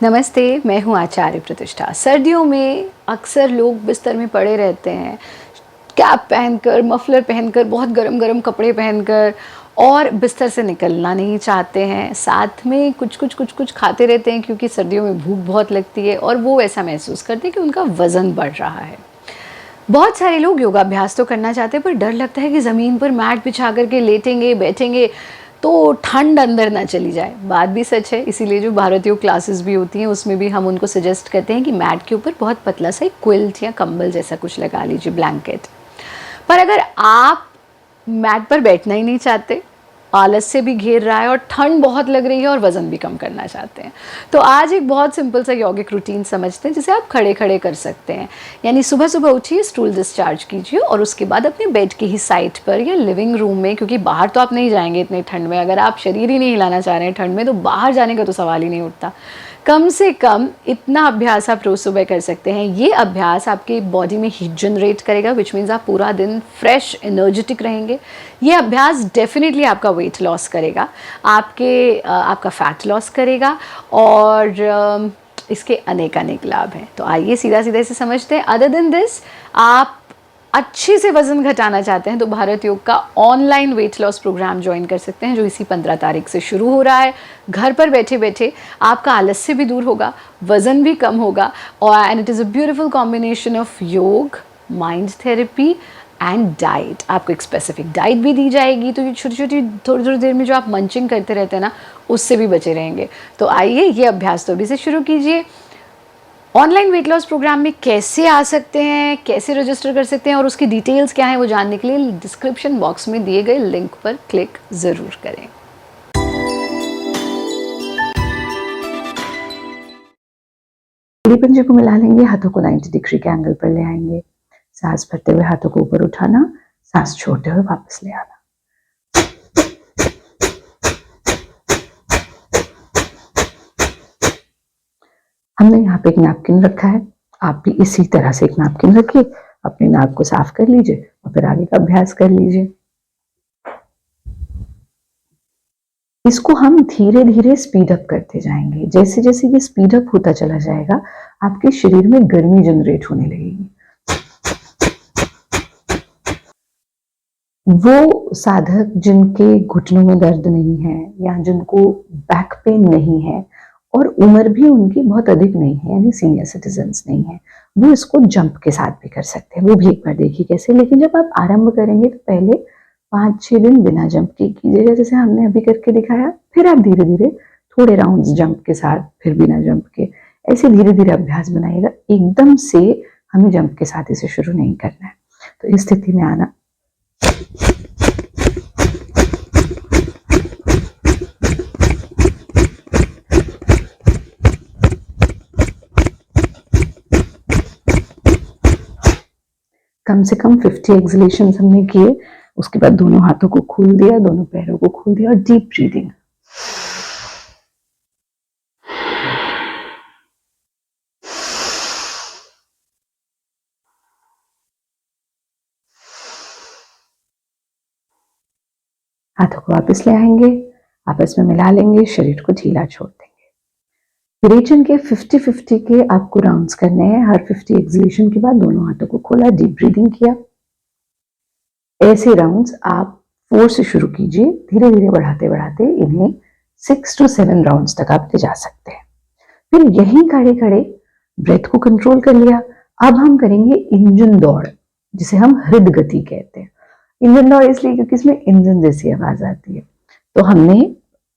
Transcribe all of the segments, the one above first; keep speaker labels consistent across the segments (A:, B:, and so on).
A: नमस्ते, मैं हूँ आचार्य प्रतिष्ठा। सर्दियों में अक्सर लोग बिस्तर में पड़े रहते हैं, कैप पहनकर, मफलर पहनकर, बहुत गरम-गरम कपड़े पहनकर और बिस्तर से निकलना नहीं चाहते हैं। साथ में कुछ-कुछ खाते रहते हैं क्योंकि सर्दियों में भूख बहुत लगती है और वो ऐसा महसूस करते हैं कि उनका वज़न बढ़ रहा है। बहुत सारे लोग योगाभ्यास तो करना चाहते हैं पर डर लगता है कि ज़मीन पर मैट बिछा कर के लेटेंगे, बैठेंगे तो ठंड अंदर ना चली जाए। बात भी सच है, इसीलिए जो भारतीय क्लासेस भी होती हैं उसमें भी हम उनको सजेस्ट करते हैं कि मैट के ऊपर बहुत पतला सा एक क्विल्ट या कंबल जैसा कुछ लगा लीजिए, ब्लैंकेट। पर अगर आप मैट पर बैठना ही नहीं चाहते, आलस से भी घेर रहा है और ठंड बहुत लग रही है और वज़न भी कम करना चाहते हैं, तो आज एक बहुत सिंपल सा यौगिक रूटीन समझते हैं जिसे आप खड़े-खड़े कर सकते हैं। यानी सुबह-सुबह उठिए, स्टूल डिस्चार्ज कीजिए और उसके बाद अपने बेड की ही साइड पर या लिविंग रूम में, क्योंकि बाहर तो आप नहीं जाएँगे इतनी ठंड में, अगर आप शरीर ही नहीं हिलाना चाह रहे हैं ठंड में तो बाहर जाने का तो सवाल ही नहीं उठता। कम से कम इतना अभ्यास आप रोज़ सुबह कर सकते हैं। ये अभ्यास आपके बॉडी में हीट जनरेट करेगा, व्हिच मीन्स आप पूरा दिन फ्रेश, एनर्जेटिक रहेंगे। ये अभ्यास डेफिनेटली आपका वेट लॉस करेगा, आपका फैट लॉस करेगा और इसके अनेक लाभ हैं। तो आइए सीधा-सीधा इसे समझते हैं। अदर देन दिस, आप अच्छे से वज़न घटाना चाहते हैं तो भारत योग का online weight loss program join कर सकते हैं, जो इसी 15 तारीख से शुरू हो रहा है। घर पर बैठे-बैठे आपका आलस्य भी दूर होगा, वज़न भी कम होगा और and it is a beautiful combination of योग, माइंड थेरेपी एंड डाइट। आपको एक स्पेसिफिक डाइट भी दी जाएगी, तो ये छोटी-छोटी, थोड़ी-थोड़ी देर में जो आप मंचिंग करते रहते हैं ना, उससे भी बचे रहेंगे। तो आइए ये अभ्यास तो अभी से शुरू कीजिए। ऑनलाइन वेट लॉस प्रोग्राम में कैसे आ सकते हैं, कैसे रजिस्टर कर सकते हैं और उसकी डिटेल्स क्या हैं वो जानने के लिए डिस्क्रिप्शन बॉक्स में दिए गए लिंक पर क्लिक ज़रूर करें।
B: पूरी पंजे को मिला लेंगे, हाथों को 90 डिग्री के एंगल पर ले आएंगे। सांस भरते हुए हाथों को ऊपर उठाना, सांस छोड़ते हुए वापस ले आना। हमने यहाँ पे एक नैपकिन रखा है, आप भी इसी तरह से एक नैपकिन रखिए, अपने नाक को साफ कर लीजिए और फिर आगे का अभ्यास कर लीजिए। इसको हम धीरे धीरे स्पीड अप करते जाएंगे। जैसे जैसे ये स्पीड अप होता चला जाएगा, आपके शरीर में गर्मी जनरेट होने लगेगी। वो साधक जिनके घुटनों में दर्द नहीं है या जिनको बैक पेन नहीं है और उम्र भी उनकी बहुत अधिक नहीं है, यानी सीनियर सिटीजन्स नहीं है, वो इसको जंप के साथ भी कर सकते हैं। वो भी एक बार देखिए कैसे। लेकिन जब आप आरंभ करेंगे तो पहले 5-6 दिन बिना जंप के कीजिएगा, जैसे हमने अभी करके दिखाया। फिर आप धीरे धीरे थोड़े राउंड्स जंप के साथ, फिर बिना जंप के, ऐसे धीरे धीरे अभ्यास बनाइएगा। एकदम से हमें जंप के साथ इसे शुरू नहीं करना है। तो इस स्थिति में आना, कम से कम 50 एक्सलेशंस हमने किए। उसके बाद दोनों हाथों को खोल दिया, दोनों पैरों को खोल दिया और डीप ब्रीदिंग। हाथों को वापस ले आएंगे, आपस में मिला लेंगे, शरीर को ढीला छोड़ देंगे। विरेचन के 50-50 के आपको राउंड्स करने हैं। हर 50 एक्सलेशन के बाद दोनों हाथों को खोला, डीप ब्रीदिंग किया। ऐसे राउंड्स आप 4 से शुरू कीजिए, धीरे धीरे बढ़ाते बढ़ाते इन्हें 6 to 7 राउंड्स तक आप ले जा सकते हैं। फिर यहीं खड़े खड़े ब्रेथ को कंट्रोल कर लिया। अब हम करेंगे इंजन दौड़, जिसे हम हृद गति कहते हैं। इंजन दौड़ इसलिए क्योंकि इसमें इंजन जैसी आवाज आती है। तो हमने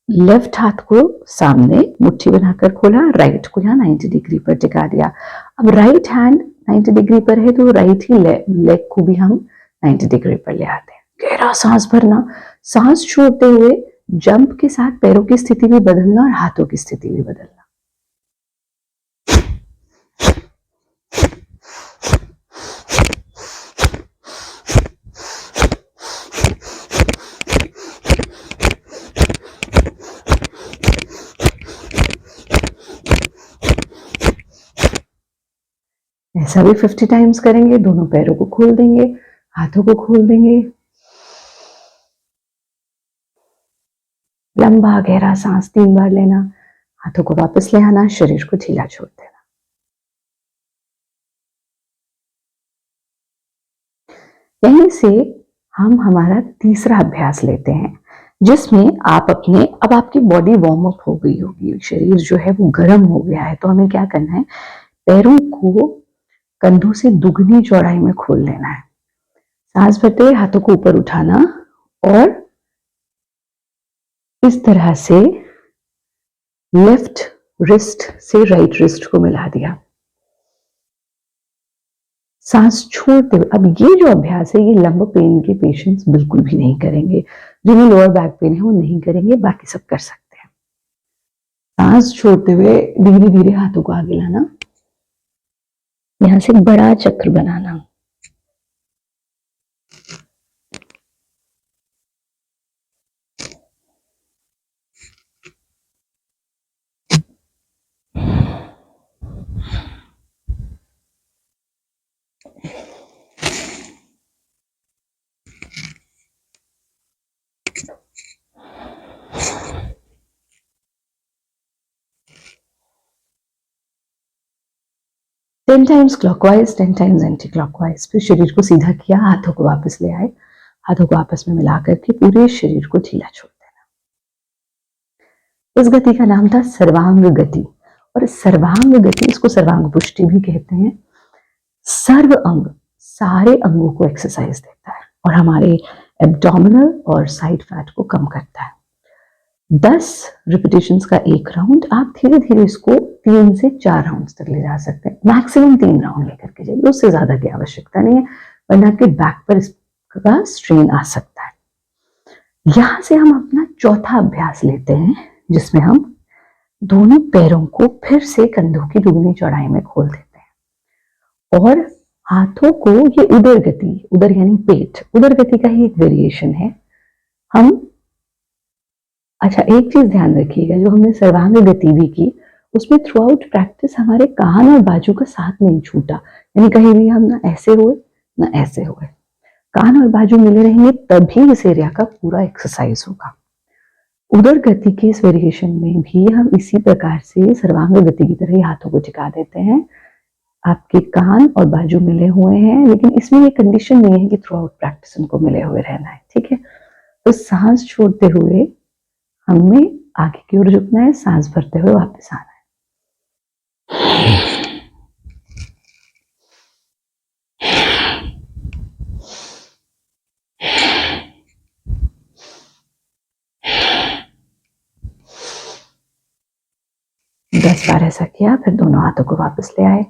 B: लेफ्ट हाथ को सामने मुट्ठी बनाकर खोला, राइट को यहाँ 90 डिग्री पर टिका दिया। अब राइट हैंड 90 डिग्री पर है तो राइट ही लेग को भी हम 90 डिग्री पर ले आते हैं। गहरा सांस भरना, सांस छोड़ते हुए जंप के साथ पैरों की स्थिति भी बदलना और हाथों की स्थिति भी बदलना। ऐसा भी 50 टाइम्स करेंगे। दोनों पैरों को खोल देंगे, हाथों को खोल देंगे। लंबा गहरा सांस 3 बार लेना, हाथों को वापस ले आना, शरीर को ढीला छोड़ देना। यहीं से हम हमारा तीसरा अभ्यास लेते हैं, जिसमें आप अपने, अब आपकी बॉडी वार्म अप हो गई होगी, शरीर जो है वो गर्म हो गया है, तो हमें क्या करना है, पैरों को कंधों से दुगनी चौड़ाई में खोल लेना है। सांस भरते हुए हाथों को ऊपर उठाना और इस तरह से लेफ्ट रिस्ट से राइट रिस्ट को मिला दिया। सांस छोड़ते हुए, अब ये जो अभ्यास है ये लंब पेन के पेशेंट्स बिल्कुल भी नहीं करेंगे, जिन्हें लोअर बैक पेन है वो नहीं करेंगे, बाकी सब कर सकते हैं। सांस छोड़ते हुए धीरे धीरे हाथों को आगे लाना, यहां से एक बड़ा चक्र बनाना। Ten times clockwise, 10 times anti clockwise. फिर शरीर को सीधा किया, हाथों को वापस ले आए, हाथों को आपस में मिला करके पूरे शरीर को ढीला छोड़ देना। इस गति का नाम था सर्वांग गति, और सर्वांग गति, इसको सर्वांग पुष्टि भी कहते हैं। सर्व अंग, सारे अंगों को एक्सरसाइज देता है और हमारे एब्डोमिनल और साइड फैट को कम करता है। 10 रिपीटेशंस का एक राउंड, आप धीरे धीरे इसको 3 से 4 राउंड्स तक ले जा सकते हैं, मैक्सिमम 3 राउंड लेकर के जाइए, उससे ज्यादा की आवश्यकता नहीं है, वरना आपके बैक पर इसका स्ट्रेन आ सकता है। यहां से हम अपना चौथा अभ्यास लेते हैं, जिसमें हम दोनों पैरों को फिर से कंधों की दुगनी चौड़ाई में खोल देते हैं और हाथों को, ये उदर गति, उदर यानी पेट, उदर गति का ही एक वेरिएशन है। हम, अच्छा एक चीज ध्यान रखिएगा, जो हमने सर्वांग गति भी की उसमें थ्रू आउट प्रैक्टिस हमारे कान और बाजू का साथ नहीं छूटा, यानी कहीं भी हम ना ऐसे हुए ना ऐसे हुए, कान और बाजू मिले रहेंगे तभी इस एरिया का पूरा एक्सरसाइज होगा। उदर गति के इस वेरिएशन में भी हम इसी प्रकार से सर्वांग गति की तरह ही हाथों को टिका देते हैं। आपके कान और बाजू मिले हुए हैं, लेकिन इसमें ये कंडीशन नहीं है कि थ्रू आउट प्रैक्टिस उनको मिले हुए रहना है, ठीक है। तो सांस छोड़ते हुए हमें आगे की ओर झुकना है, सांस भरते हुए वापस आना है। दस बार ऐसा किया, फिर दोनों हाथों को वापस ले आए,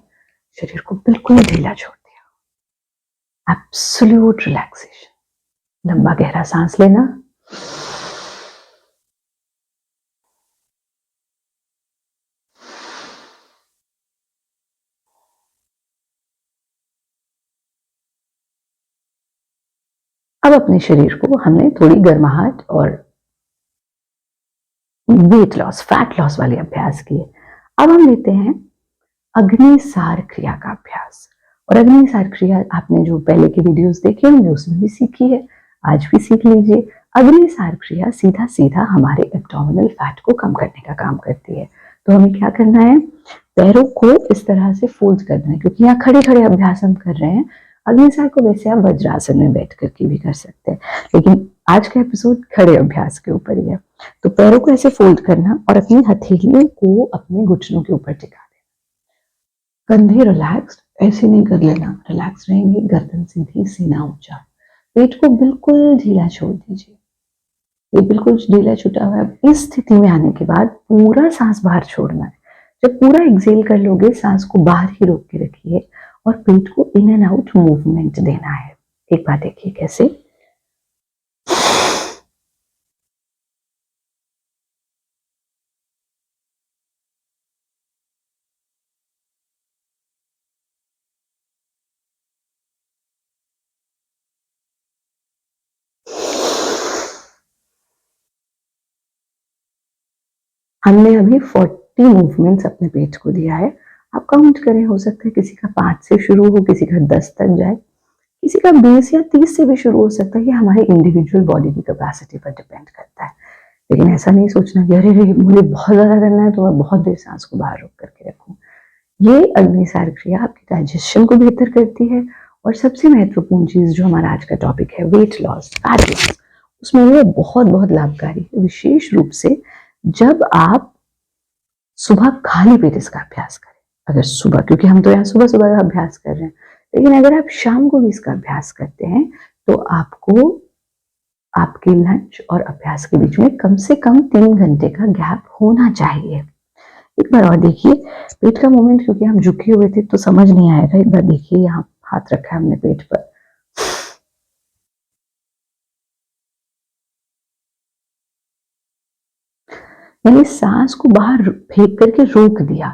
B: शरीर को बिल्कुल ढीला छोड़ दिया, एब्सोल्यूट रिलैक्सेशन। लंबा गहरा सांस लेना, अब अपने शरीर को हमने थोड़ी गर्माहट और वेट लॉस, फैट लॉस वाले अभ्यास किए। अब हम लेते हैं अग्निसार क्रिया का अभ्यास। और अग्निसार क्रिया आपने जो पहले के वीडियोस देखे होंगे उसमें भी सीखी है, आज भी सीख लीजिए। अग्निसार क्रिया सीधा सीधा हमारे एब्डोमिनल फैट को कम करने का काम करती है। तो हमें क्या करना है, पैरों को इस तरह से फोल्ड करना है, क्योंकि यहाँ खड़े खड़े अभ्यास हम कर रहे हैं। अग्निसार को वैसे आप वज्रासन में बैठ करके भी कर सकते हैं, लेकिन आज का एपिसोड खड़े अभ्यास के ऊपर ही है। तो पैरों को ऐसे फोल्ड करना और अपनी हथेलियों को अपने घुटनों के ऊपर टिका देना। कंधे रिलैक्स्ड, ऐसे नहीं कर लेना, रिलैक्स रहेंगे, गर्दन सीधी, सीना ऊंचा, पेट को बिल्कुल ढीला छोड़ दीजिए, ये बिल्कुल ढीला छूटा हुआ है। इस स्थिति में आने के बाद पूरा सांस बाहर छोड़ना है। जब पूरा एक्सेल कर लोगे, सांस को बाहर ही रोक के रखिए और पेट को इन एंड आउट मूवमेंट देना है। एक बार देखिए कैसे, हमने अभी 40 मूवमेंट्स अपने पेट को दिया है। आप काउंट करें, हो सकता है किसी का 5 से शुरू हो, किसी का 10 तक जाए, किसी का 20 या 30 से भी शुरू हो सकता है। ये हमारे इंडिविजुअल बॉडी की कैपेसिटी पर डिपेंड करता है। लेकिन ऐसा नहीं सोचना कि अरे रे मुझे बहुत ज़्यादा करना है तो मैं बहुत देर सांस को बाहर रोक करके रखूँ। ये अग्निसार क्रिया आपकी डाइजेशन को बेहतर करती है। और सबसे महत्वपूर्ण चीज़ जो हमारा आज का टॉपिक है, वेट लॉस, फैट लॉस, उसमें ये बहुत बहुत लाभकारी है, विशेष रूप से जब आप सुबह खाली पेट इसका अभ्यास करें। अगर सुबह, क्योंकि हम तो यहाँ सुबह सुबह का अभ्यास कर रहे हैं, लेकिन अगर आप शाम को भी इसका अभ्यास करते हैं तो आपको आपके लंच और अभ्यास के बीच में कम से कम 3 घंटे का गैप होना चाहिए। एक बार और देखिए, पेट का मूवमेंट, क्योंकि हम झुके हुए थे तो समझ नहीं आएगा। एक बार देखिए, यहाँ हाथ रखा है हमने पेट पर, यानी सांस को बाहर फेंक करके रोक दिया।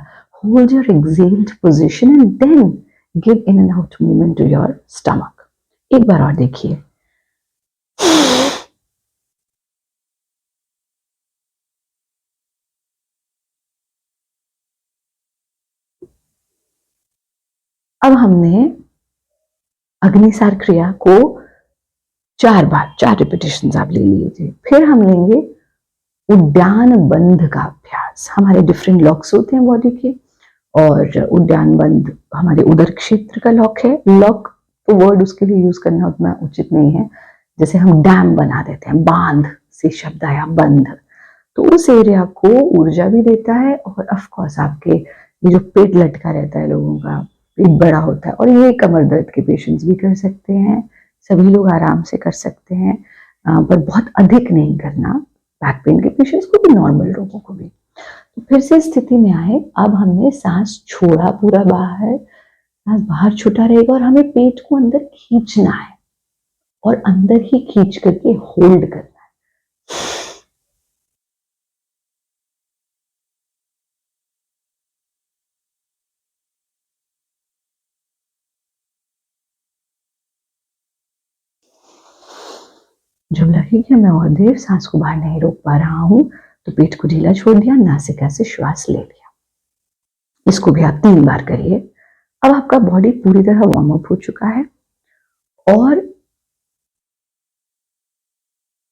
B: Hold your exhaled position and then give in and out movement to your stomach. एक बार और देखिए, अब हमने अग्निसार क्रिया को 4 बार, 4 रिपीटेशन आप ले लीजिए। फिर हम लेंगे उद्यान बंध का अभ्यास। हमारे डिफरेंट लॉक्स होते हैं बॉडी के, और उद्यान बंध हमारे उदर क्षेत्र का लॉक है। लॉक तो वर्ड उसके लिए यूज करना उतना उचित नहीं है, जैसे हम डैम बना देते हैं, बांध से शब्द आया बंध, तो उस एरिया को ऊर्जा भी देता है। और ऑफ कोर्स आपके ये जो पेट लटका रहता है, लोगों का पेट बड़ा होता है, और ये कमर दर्द के पेशेंट्स भी कर सकते हैं, सभी लोग आराम से कर सकते हैं, पर बहुत अधिक नहीं करना। बैक पेन के पेशेंट्स को भी, नॉर्मल लोगों को भी। तो फिर से स्थिति में आए, अब हमने सांस छोड़ा पूरा बाहर, सांस बाहर छूटा रहेगा और हमें पेट को अंदर खींचना है और अंदर ही खींच करके होल्ड करना है। जब लगे कि मैं और देर सांस को बाहर नहीं रोक पा रहा हूं, तो पेट को ढीला छोड़ दिया, नासिका से श्वास ले लिया। इसको भी आप 3 बार करिए। अब आपका बॉडी पूरी तरह वार्म अप हो चुका है और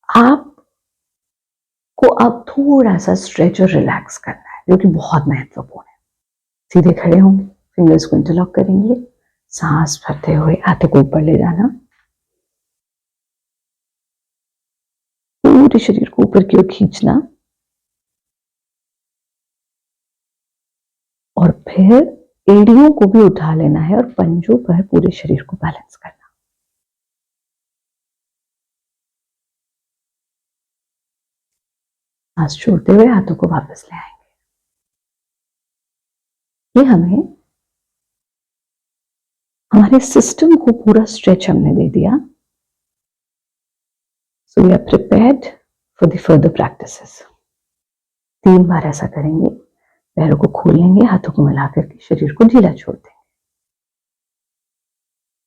B: आपको अब थोड़ा सा स्ट्रेच और रिलैक्स करना है, जो कि बहुत महत्वपूर्ण है। सीधे खड़े होंगे, फिंगर्स को इंटरलॉक करेंगे, सांस भरते हुए हाथों को ऊपर ले जाना, पूरे शरीर को ऊपर की ओर खींचना, और फिर एड़ियों को भी उठा लेना है और पंजों पर पूरे शरीर को बैलेंस करना। सांस छोड़ते हुए हाथों को वापस ले आएंगे। ये हमारे सिस्टम को पूरा स्ट्रेच हमने दे दिया। So we are prepared for the further practices. 3 बार ऐसा करेंगे, पैरों को खोलेंगे, हाथों को मिला करके शरीर को ढीला छोड़ देंगे।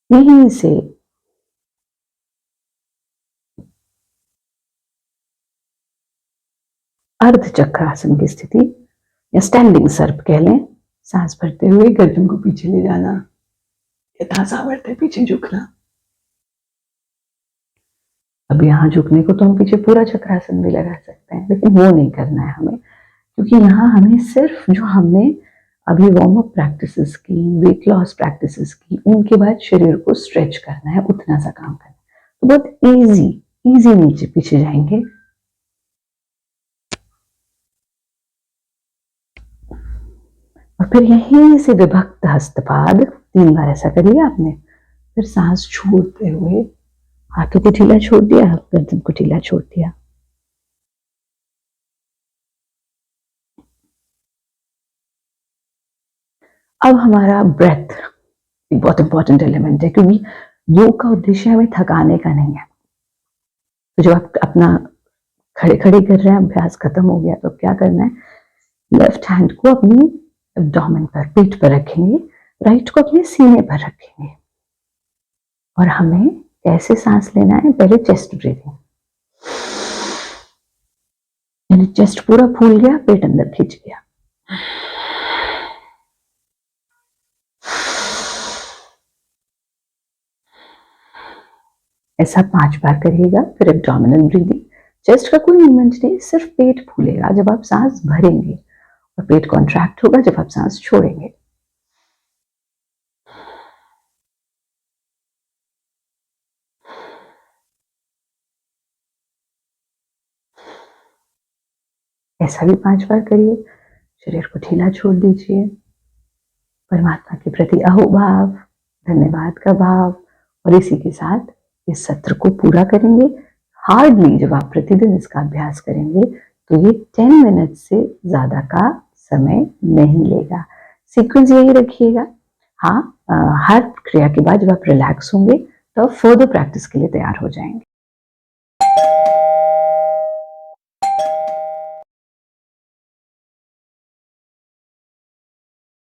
B: यहीं से अर्ध चक्रासन की स्थिति या स्टैंडिंग सर्प कह लें। सांस भरते हुए गर्दन को पीछे ले जाना, यथा सामर्थ्य पीछे झुकना। अब यहाँ झुकने को तो हम पीछे पूरा चक्रासन भी लगा सकते हैं, लेकिन वो नहीं करना है हमें, क्योंकि यहाँ हमें सिर्फ जो हमने अभी वार्म अप प्रैक्टिसेस की, वेट लॉस प्रैक्टिसेस की, उनके बाद शरीर को स्ट्रेच करना है, उतना सा काम करना है। तो बहुत इजी नीचे पीछे जाएंगे। और फिर यहीं से विभक्त हस्तपाद 3 बार ऐसा करिए आपने। फिर सांस छोड़ते हुए हाथों को ढीला छोड़ दिया, गर्दन को ढीला छोड़ दिया। अब हमारा ब्रेथ एक बहुत इंपॉर्टेंट एलिमेंट है, क्योंकि योग का उद्देश्य हमें थकाने का नहीं है। तो जब आप अपना खड़े खड़े कर रहे हैं, अभ्यास खत्म हो गया, तो क्या करना है, लेफ्ट हैंड को अपनी एब्डोमेन पर, पेट पर रखेंगे, राइट को अपने सीने पर रखेंगे, और हमें कैसे सांस लेना है, पहले चेस्ट ब्रीथिंग, यानी चेस्ट पूरा फूल गया, पेट अंदर खींच गया। ऐसा 5 बार करिएगा। फिर एब्डोमिनल ब्रीदिंग, चेस्ट का कोई मूवमेंट नहीं, सिर्फ पेट फूलेगा जब आप सांस भरेंगे और पेट कॉन्ट्रैक्ट होगा जब आप सांस छोड़ेंगे। ऐसा भी 5 बार करिए। शरीर को ढीला छोड़ दीजिए। परमात्मा के प्रति अहोभाव, धन्यवाद का भाव, और इसी के साथ इस सत्र को पूरा करेंगे। हार्डली जब आप प्रतिदिन इसका अभ्यास करेंगे तो ये 10 मिनट से ज़्यादा का समय नहीं लेगा। सीक्वेंस यही रखिएगा। हाँ, हर क्रिया के बाद जब आप रिलैक्स होंगे तो आप फर्दर प्रैक्टिस के लिए तैयार हो जाएंगे।